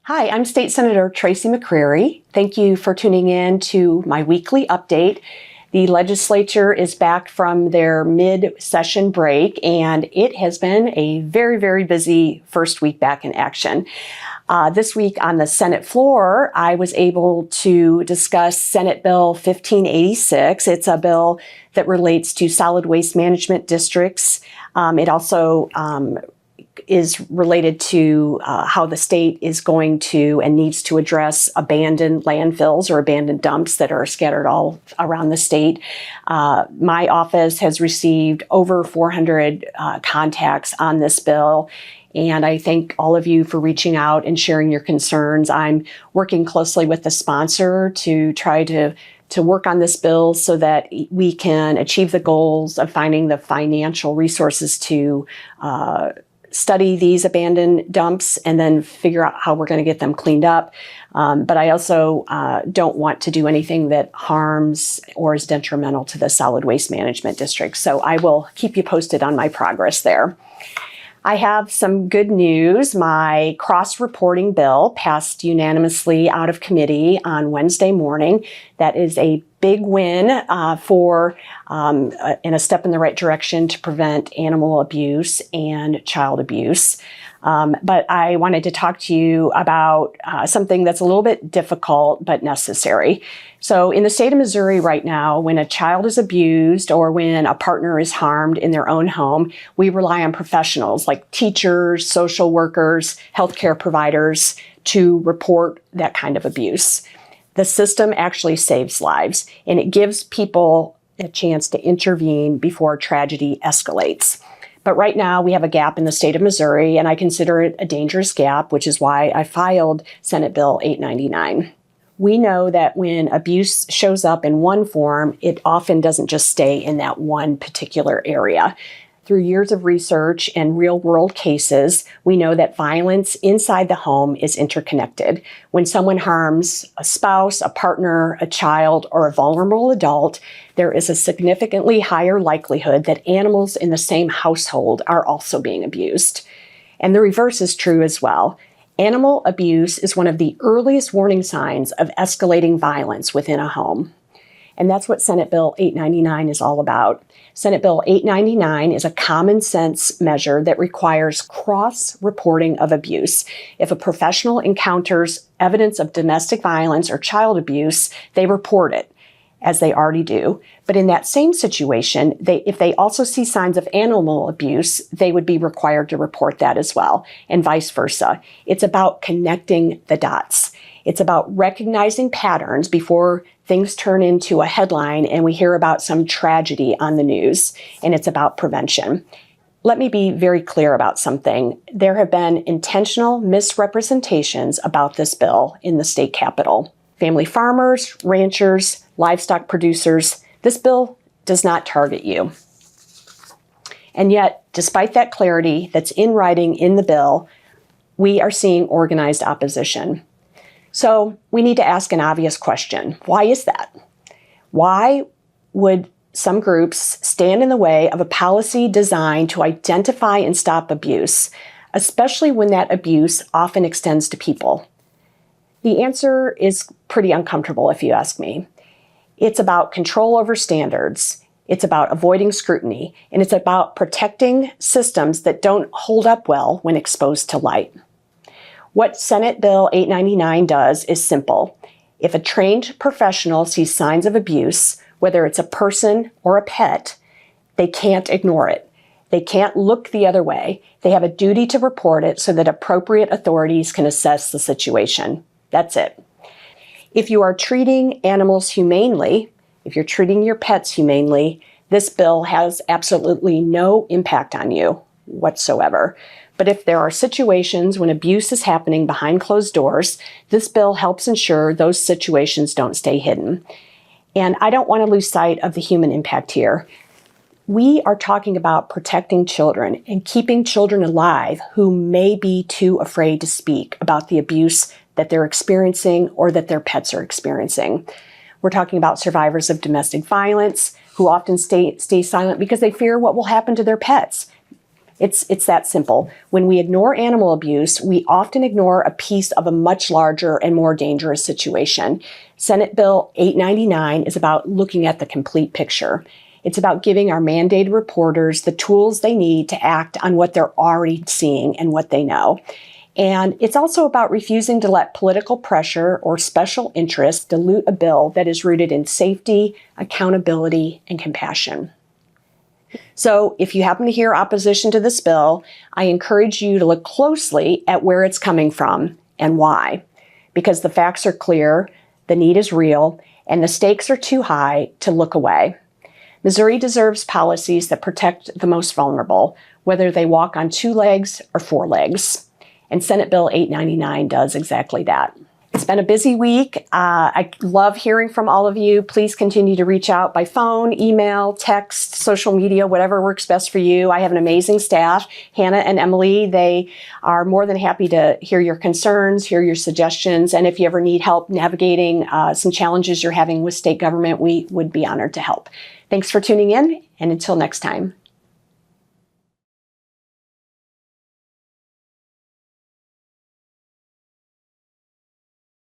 Hi, I'm State Senator Tracy McCreery. Thank you for tuning in to my weekly update. The legislature is back from their mid-session break, and it has been a very, very busy first week back in action. This week on the Senate floor, I was able to discuss Senate Bill 1586. It's a bill that relates to solid waste management districts. It also is related to how the state is going to and needs to address abandoned landfills or abandoned dumps that are scattered all around the state. My office has received over 400 contacts on this bill, and I thank all of you for reaching out and sharing your concerns. I'm working closely with the sponsor to try to work on this bill so that we can achieve the goals of finding the financial resources to study these abandoned dumps and then figure out how we're going to get them cleaned up. But I also don't want to do anything that harms or is detrimental to the solid waste management district. So I will keep you posted on my progress there. I have some good news. My cross-reporting bill passed unanimously out of committee on Wednesday morning. That is a big win and a step in the right direction to prevent animal abuse and child abuse. But I wanted to talk to you about something that's a little bit difficult but necessary. So in the state of Missouri right now, when a child is abused or when a partner is harmed in their own home, we rely on professionals like teachers, social workers, healthcare providers to report that kind of abuse. The system actually saves lives, and it gives people a chance to intervene before tragedy escalates. But right now we have a gap in the state of Missouri, and I consider it a dangerous gap, which is why I filed Senate Bill 899. We know that when abuse shows up in one form, it often doesn't just stay in that one particular area. Through years of research and real-world cases, we know that violence inside the home is interconnected. When someone harms a spouse, a partner, a child, or a vulnerable adult, there is a significantly higher likelihood that animals in the same household are also being abused. And the reverse is true as well. Animal abuse is one of the earliest warning signs of escalating violence within a home. And that's what Senate Bill 899 is all about. Senate Bill 899 is a common sense measure that requires cross-reporting of abuse. If a professional encounters evidence of domestic violence or child abuse, they report it, as they already do. But in that same situation, if they also see signs of animal abuse, they would be required to report that as well, and vice versa. It's about connecting the dots. It's about recognizing patterns before things turn into a headline and we hear about some tragedy on the news, and it's about prevention. Let me be very clear about something. There have been intentional misrepresentations about this bill in the state capitol. Family farmers, ranchers, livestock producers, this bill does not target you. And yet, despite that clarity that's in writing in the bill, we are seeing organized opposition. So we need to ask an obvious question. Why is that? Why would some groups stand in the way of a policy designed to identify and stop abuse, especially when that abuse often extends to people? The answer is pretty uncomfortable, if you ask me. It's about control over standards. It's about avoiding scrutiny, and it's about protecting systems that don't hold up well when exposed to light. What Senate Bill 899 does is simple. If a trained professional sees signs of abuse, whether it's a person or a pet, they can't ignore it. They can't look the other way. They have a duty to report it so that appropriate authorities can assess the situation. That's it. If you are treating animals humanely, if you're treating your pets humanely, this bill has absolutely no impact on you whatsoever. But if there are situations when abuse is happening behind closed doors, this bill helps ensure those situations don't stay hidden. And I don't want to lose sight of the human impact here. We are talking about protecting children and keeping children alive who may be too afraid to speak about the abuse that they're experiencing or that their pets are experiencing. We're talking about survivors of domestic violence who often stay silent because they fear what will happen to their pets. It's that simple. When we ignore animal abuse, we often ignore a piece of a much larger and more dangerous situation. Senate Bill 899 is about looking at the complete picture. It's about giving our mandated reporters the tools they need to act on what they're already seeing and what they know. And it's also about refusing to let political pressure or special interests dilute a bill that is rooted in safety, accountability, and compassion. So if you happen to hear opposition to this bill, I encourage you to look closely at where it's coming from and why. Because the facts are clear, the need is real, and the stakes are too high to look away. Missouri deserves policies that protect the most vulnerable, whether they walk on 2 legs or 4 legs. And Senate Bill 899 does exactly that. It's been a busy week. I love hearing from all of you. Please continue to reach out by phone, email, text, social media, whatever works best for you. I have an amazing staff, Hannah and Emily. They are more than happy to hear your concerns, hear your suggestions, and if you ever need help navigating some challenges you're having with state government, we would be honored to help. Thanks for tuning in, and until next time.